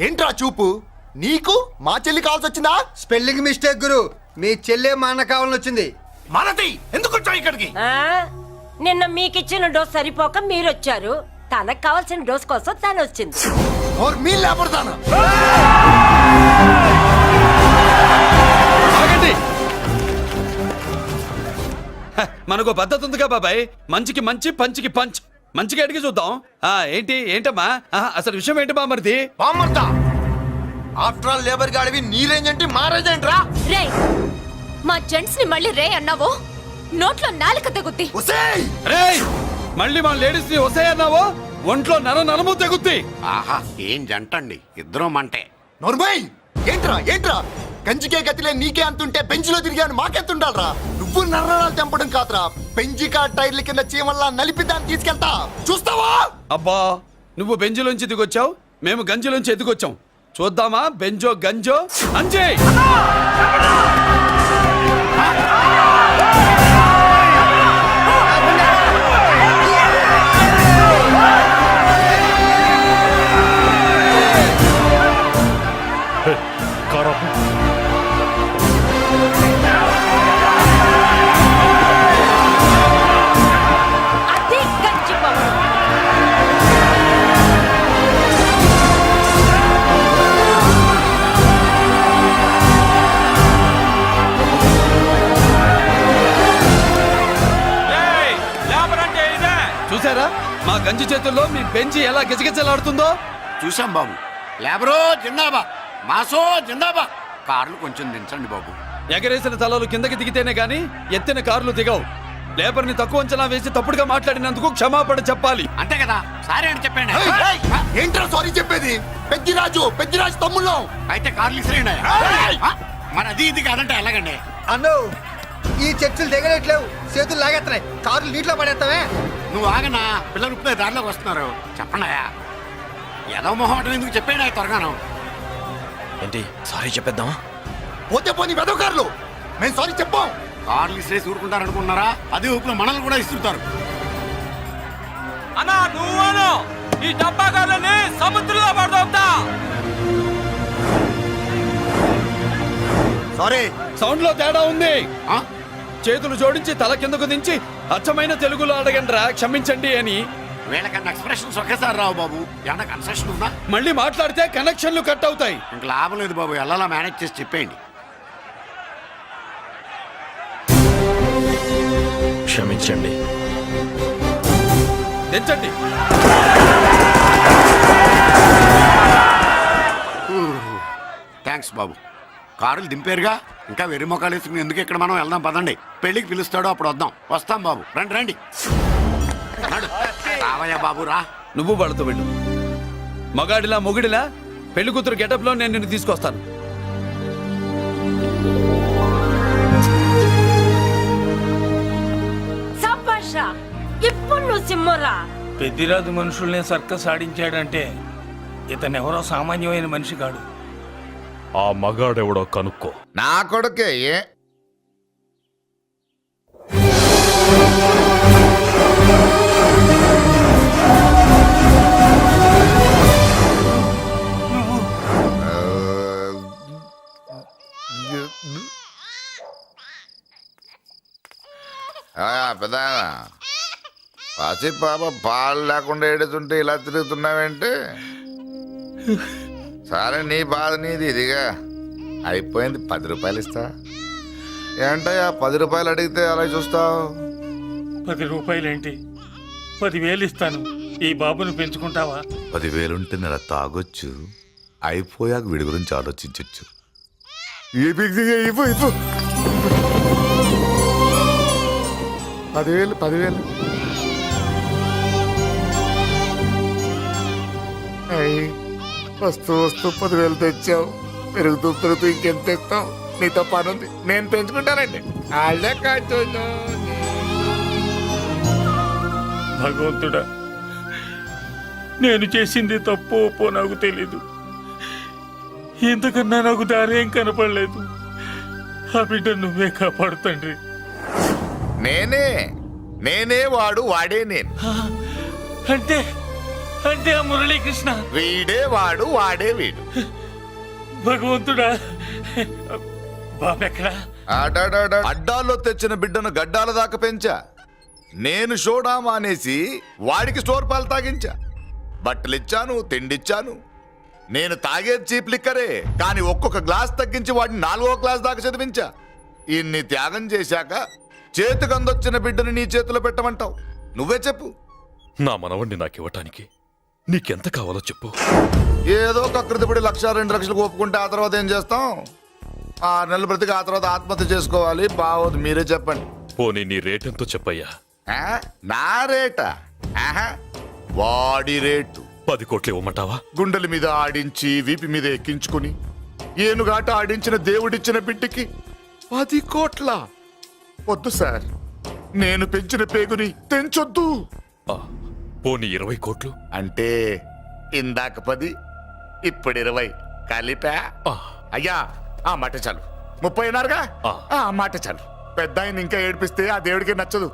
ఏంట్రా చూపు? నీకు మా చెల్లి కావాల్సి వచ్చిందా? స్పెల్లింగ్ మిస్టేక్ గురు. మీ చెల్లె మా అన్న కావాలని వచ్చింది. మనది ఎందుకు వచ్చావు ఇక్కడికి? నిన్న మీకిచ్చిన డోస్ సరిపోక మీరొచ్చారు. తనకు కావాల్సిన డోస్ కోసం తను వచ్చింది. మీ లేపడతాను. మనకు పద్ధతి ఉందిగా బాబాయ్, మంచికి మంచి పంచికి పంచ్. మంచిగా అడిగి చూద్దాం. ఏంటమ్మా అసలు విషయం ఏంటి బామర్ది? బామ్మర్దా ఆఫ్టర్ ఆల్ లేబర్ గాడివి నీ రేంజ్ అంటే మా రేంజ్ ఏంట్రా? రే మా జెంట్స్ ని మళ్ళీ రే అన్నావో నోట్లో నాలుక తెగుద్ది. రేయ్ మళ్ళీ మా లేడీస్ ని వస్తాయన్నావో ఒంట్లో నరము తెగుద్ది. ఆహా ఏం జంటండి, ఇద్దరం మంటే. నోర్మై ఏంట్రా కంచికే గతిలే నీకే అంతుంటే బెంచ్లో తిరిగాను మాకెంతుండాలరా? నువ్వు నర్రాలు తెంపడం కాదురా, పెంచికా టైర్ల కింద చీమల్లా నలిపి దాన్ని తీసుకెళ్తా చూస్తావా? అబ్బా నువ్వు బెంజులోంచి ఎదిగొచ్చావు, మేము గంజిలోంచి ఎదిగొచ్చాం. చూద్దామా బెంజో గంజో అంజే. అది గంజి పవర్. చూసారా మా గంజి చేతుల్లో మీ బెంజి ఎలా గిజగిజలాడుతుందో? చూసాం బాబు. లేబరో జిందాబా, మాసో జిందాబా. కార్లు కొంచెం దించండి బాబు. ఎగరేసిన తలలు కిందకి దిగితేనే గాని ఎత్తిన కార్లు దిగవు. లేబర్ ని తక్కువ అంచనా వేసి తప్పుడుగా మాట్లాడినందుకు క్షమాపణ చెప్పాలి. అంతే కదా, సారీ అని చెప్పండి. ఏంట్రా సారీ చెప్పేది? పెద్దిరాజు తమ్ముళ్ళం. అయితే కార్లు ఇసిరేయండి. మరి అది ఇది కాదంటే ఎలాగండి? అన్నో ఈ చర్చలు దిగలేట్లేవు, చేతులు లాగేస్తున్నాయి, కార్లు నీటిలో పడేస్తావే. నువ్వు ఆగనా, పిల్లలు ఇప్పుడే దారిలోకి వస్తున్నారు. చెప్పండి ఏదో మొహం ఎందుకు చెప్పండి త్వరగాను. ఏంటి సారీ చెప్పేద్దామా? పోతే పోనీ వెదవ కార్లు, మేము సారీ చెప్పాం. కార్లు ఇసిరేసి ఊరుకుంటారనుకున్నారా? అదే ఊపిలో మనల్ని కూడా ఇస్తుంటారు. అన్నా నువ్వు ఈ డబ్బా కార్లని సముద్రంలో పడతా. సారీ సౌండ్ లో తేడా ఉంది. చేతులు జోడించి తల కిందకు దించి అచ్చమైన తెలుగులో అడగండ్రా క్షమించండి అని. వీళ్ళకన్నా ఎక్స్ప్రెషన్స్ ఒకేసారి రావు బాబు. ఏమన్నా కన్సెషన్ ఉందా? మళ్ళీ మాట్లాడితే కనెక్షన్లు కట్ అవుతాయి. ఇంక లాభం లేదు బాబు, ఎలా మేనేజ్ చేసి చెప్పేయండి. క్షమించండి. దించండి. థ్యాంక్స్ బాబు. కారులు దింపారుగా, ఇంకా వెర్రి మొక్కలు వేసుకుని ఎందుకు ఇక్కడ మనం వెళ్దాం పదండి. పెళ్లికి పిలుస్తాడో అప్పుడు వస్తాం బాబు. రండి రండి. రావయ్యా బాబు రా. నువ్వు వాళ్ళతో వెళ్ళు. మగాడిలా మొగుడిలా పెళ్లి కూతురు గెటప్ లో నేను నిన్ను తీసుకొస్తాను. సభాషా, ఇప్పుడు నువ్వు సింహరా. పెద్దిరాజు మనుషుల్ని సర్కస్ ఆడించాడంటే ఇతనెవరో సామాన్యమైన మనిషి కాడు. ఆ మగాడెవడో కనుక్కో. నా కొడుకే పెద్ద పసి పాప పాలు లేకుండా ఏడుతుంటే ఇలా తిరుగుతున్నావేంటి? సరే నీ బాధ నీది, ఇదిగా అయిపోయింది. 10 రూపాయలు ఇస్తా. ఏంటయ్యా 10 రూపాయలు అడిగితే అలా చూస్తావు? 10 రూపాయలేంటి, 10,000 ఇస్తాను. ఈ బాబును పెంచుకుంటావా? 10,000 ఉంటే నెల తాగొచ్చు, అయిపోయాక వీడి గురించి ఆలోచించచ్చు. 10,000 వస్తూ 10,000 తెచ్చావు. పెరుగుతూ ఇంకెంత తెస్తావు? నీతో పని ఉంది, నేను పెంచుకుంటానండి. వాళ్ళే కాదు. భగవంతుడా, నేను చేసింది తప్పు ఒప్పో నాకు తెలీదు. ఇంతకన్నా నాకు దారేం కనపడలేదు. ఆ బిడ్డ నువ్వే కాపాడు తండ్రి. నేనే వాడు, వాడే నేను. అంటే అంటే ఆ మురళీకృష్ణ వీడే వాడు, వాడే వీడు. భగవంతుడా, బాబెక్కడా? అడ్డాల్లో తెచ్చిన బిడ్డను గడ్డాల దాకా పెంచా. నేను షోడా మానేసి వాడికి స్టోర్ పాలు తాగించా. బట్టలిచ్చాను, తిండిచ్చాను. నేను తాగేది చీప్ లిక్కరే, కానీ ఒక్కొక్క గ్లాస్ తగ్గించి వాడిని 4వ క్లాస్ దాకా చదివించా. ఇన్ని త్యాగం చేశాక చేతికి అందొచ్చిన బిడ్డని నీ చేతిలో పెట్టమంటావు? నువ్వే చెప్పు. నా మనవణ్ణి నాకివ్వటానికి నీకెంత కావాలో చెప్పు. ఏదో కకృతిపడి 1,00,000 2 లక్షలకు ఒప్పుకుంటే ఆ తర్వాత ఏం చేస్తాం? 6 నెలలు బ్రతికి ఆ తర్వాత ఆత్మహత్య చేసుకోవాలి. బావోదు, మీరే చెప్పండి. పోనీ నీ రేటెంతో చెప్పయ్యా. ఆ? నా రేటా? ఆహా, వాడి రేటు. 10 కోట్లు ఇవ్వమంటావా? గుండెల మీద ఆడించి వీపి మీద ఎక్కించుకుని ఏనుగాట ఆడించిన దేవుడిచ్చిన బిడ్డకి 10 కోట్ల? వద్దు సార్, నేను పెంచిన పేగుని తెంచొద్దు. ఆ, పోనీ 20 కోట్లు? అంటే ఇందాక 10 ఇప్పుడు 20 కలిపా? ఆ. అయ్యా, ఆ మాట చాలు. 30 అన్నారుగా? ఆ. ఆ మాట చాలు. పెద్ద ఆయన ఇంకా ఏడిపిస్తే ఆ దేవుడికి నచ్చదు.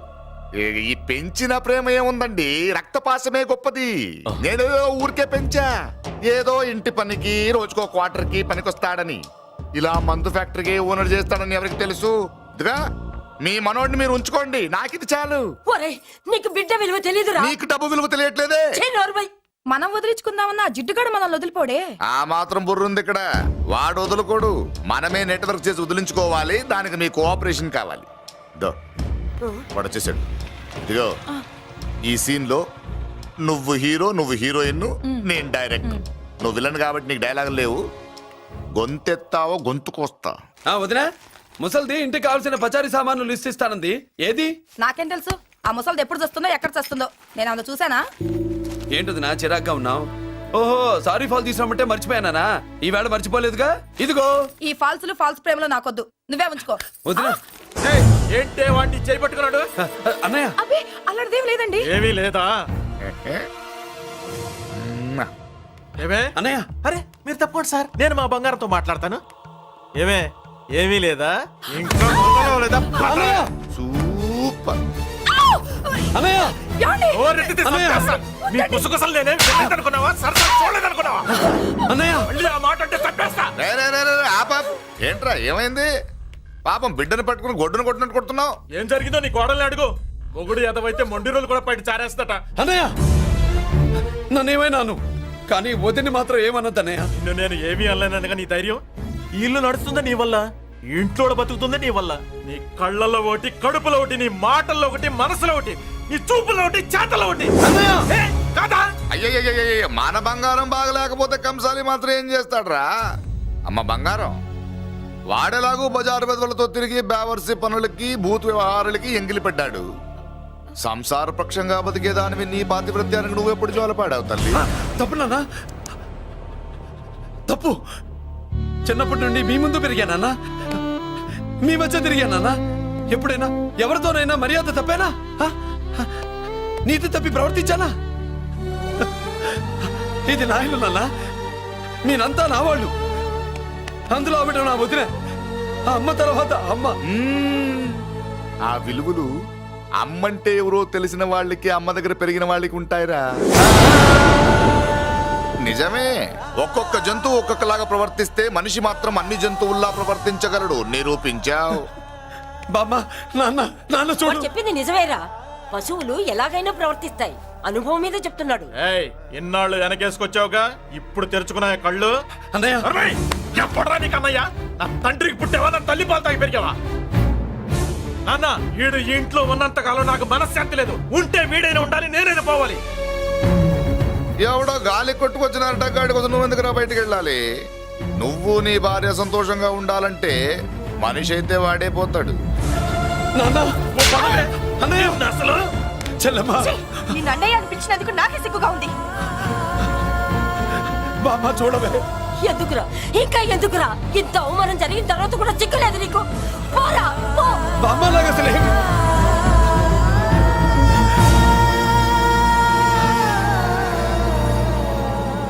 ఈ పెంచిన ప్రేమ ఏముందండి, రక్తపాసమే గొప్పది. నేనేదో ఊరికే పెంచా, ఏదో ఇంటి పనికి రోజుకో క్వార్టర్కి పనికొస్తాడని. ఇలా మందు ఫ్యాక్టరీకి ఓనర్ చేస్తాడని ఎవరికి తెలుసు? ఇదిగా మీ మనోడిని మీరు ఉంచుకోండి, నాకిది చాలు. ఒరేయ్, నీకు బిడ్డ విలువ తెలీదురా? నీకు డబ్బు విలువ తెలియట్లేదే. ఛీ, నోర్మై. మనం వదిలించుకుందామన్నా జిడ్డుగాడు మనల్ని వదిలిపోడే. ఆ మాత్రం బుర్రుంది ఇక్కడ. వాడు వదులుకోడు, మనమే నెట్వర్క్ చేసి వదిలించుకోవాలి. దానికి మీ కోఆపరేషన్ కావాలి. దో వాడు వచ్చేసాడు. ఇదిగో ఈ సీన్ లో నువ్వు హీరో, నువ్వు హీరోయిన్, నేను డైరెక్టర్. నువ్వు విలన్ కాబట్టి నీకు డైలాగులు లేవు. గొంతెత్తావో గొంతుకొస్తా. వదినా, ముసల్ది ఇంటికి కావాల్సిన పచారీ సామాన్లు లిస్ట్ ఇస్తానంది. ఏది? నాకేం తెలుసు? ఆ ముసలిది ఎప్పుడు చస్తుందో ఎక్కడ చస్తుందో నేను అందులో చూసానా? ఏంటది నా చిరాగ్గా ఉన్నావు? ఓహో, సారీ ఫాల్ తీసుకురామంటే మర్చిపోయానా? ఈవేళ మర్చిపోలేదుగా. ఇదిగో ఈ ఫాల్స్ ప్రేమలో నాకొద్దు, నువ్వే ఉంచుకో. వదినా. ఏంటే వాడిని చేపట్టుకున్నాడు? అన్నయ్య, అబ్బే అలాంటిదేం లేదండి. ఏమీ లేదా? ఏమే అన్నయ్య, అరే మీరు తప్పకుండా సార్, నేను మా బంగారంతో మాట్లాడతాను. ఏమే ఏమీ లేదా? ఇంకా మొదలు లేదా? అన్నయ్య, సూపర్. అన్నయ్య, ఏమండి? ఓరెత్తితే చంపేస్తా. నీ కుసకుసలు నేనేం తెలియదనుకున్నావా? సరదా చూడలేదనుకున్నావా? అన్నయ్య, మళ్ళీ ఆ మాట అంటే చంపేస్తా. రే, రే, రే, రే, ఆపాపు. ఏంట్రా, ఏమైంది? పాపం బిడ్డను పట్టుకుని గొడ్డును కొట్టినట్టు కొడుతున్నావు. ఏం జరిగిందో నీ కోడల్ని అడుగు. మొగుడు ఎదవైతే మొండి రోజులు కూడా బయట చారేస్తట. అన్నయ్య, నన్నేమైనాను కానీ వదిని మాత్రం ఏమన్నదన్నయ్య. నిన్ను నేను ఏమీ అనలేనగా నీ ధైర్యం. ఈ ఇల్లు నడుస్తుందా నీ వల్ల, ఈ ఇంట్లో బతుకుతుందా నీ వల్ల. నీ కళ్ళల్లో ఒకటి, కడుపులో ఒకటి, నీ మాటల్లో ఒకటి, మనసులో ఒకటి, నీ చూపులో ఒకటి, చేతల్లో ఒకటి. ఏ, కాదా? అయ్యయ్యయ్యయ్య, మన బంగారం బాగలేకపోతే కంసాలి మాత్రం ఏం చేస్తాడ్రా? అమ్మ బంగారం, వాడేలాగూ బజారు బెదవులతో తిరిగి బేవర్సి పనులకి, భూత్ వ్యవహారాలకి ఎంగిలి పెట్టాడు. సంసార పక్షంగా బతికేదానివి నీ పాతివృత్యానికి నువ్వు ఎప్పుడు జోలపాడావు తల్లి? తప్పు నాన్న, తప్పు. చిన్నప్పటి నుండి మీ ముందు పెరిగానన్నా, మీ మధ్య తిరిగానన్నా. ఎప్పుడైనా ఎవరితోనైనా మర్యాద తప్పేనా? నీతి తప్పి ప్రవర్తించానా? ఇది నా ఇల్లు నాన్న, నేనంతా నా వాళ్ళు. అందులో ఆవిడ నా వదిన, ఆ అమ్మ తర్వాత అమ్మ. ఆ విలువలు అమ్మంటే ఎవరో తెలిసిన వాళ్ళకి, అమ్మ దగ్గర పెరిగిన వాళ్ళకి ఉంటాయిరా. నిజమే, ఒక్కొక్క జంతువు ఒక్కొక్కలాగా ప్రవర్తిస్తే మనిషి మాత్రం అన్ని జంతువుల్లా ప్రవర్తించగలడు. నిరూపించావు. బామ్మ, నాన్న, నాన్న వాడు చూడు. చెప్పింది నిజమేరా. పశువులు ఎలాగైనా ప్రవర్తిస్తాయి. అనుభవం మీద చెప్తున్నాడు. ఏయ్, ఇన్నాళ్ళు వెనకేసుకొచ్చావుగా, ఇప్పుడు తెరుచుకున్నా కళ్ళు. అన్నయ్య, అరవై! ఎప్పుడురా నీకు అన్నయ్య? నా తండ్రికి పుట్టావా, నా తల్లి పాలు తాగి పెరిగావా? నాన్న, వీడు ఈ ఇంట్లో ఉన్నంత కాలం నాకు మనశ్శాంతి లేదు. ఉంటే వీడైనా ఉండాలి, నేనైనా పోవాలి. ఎవడో గాలి కొట్టుకొచ్చినారట, గాడి కోసం నువ్వు ఎందుకురా బయటికి వెళ్ళాలి? నువ్వు నీ భార్య సంతోషంగా ఉండాలంటే మనిషి అయితే వాడే పోతాడు. నాన్న, ఓ పదవే. అన్నయ్య, అసలు చెల్లమ్మా, నిన్ను అన్నయ్య అనిపించినందుకు నాకే సిగ్గుగా ఉంది. బామ్మ చూడవే. ఎందుకురా, ఇంకా ఎందుకురా? ఇంత అవమానం జరిగిన తర్వాత కూడా చిక్కలేదు నీకు? పోరా, పో. బామ్మ లాగా అసలు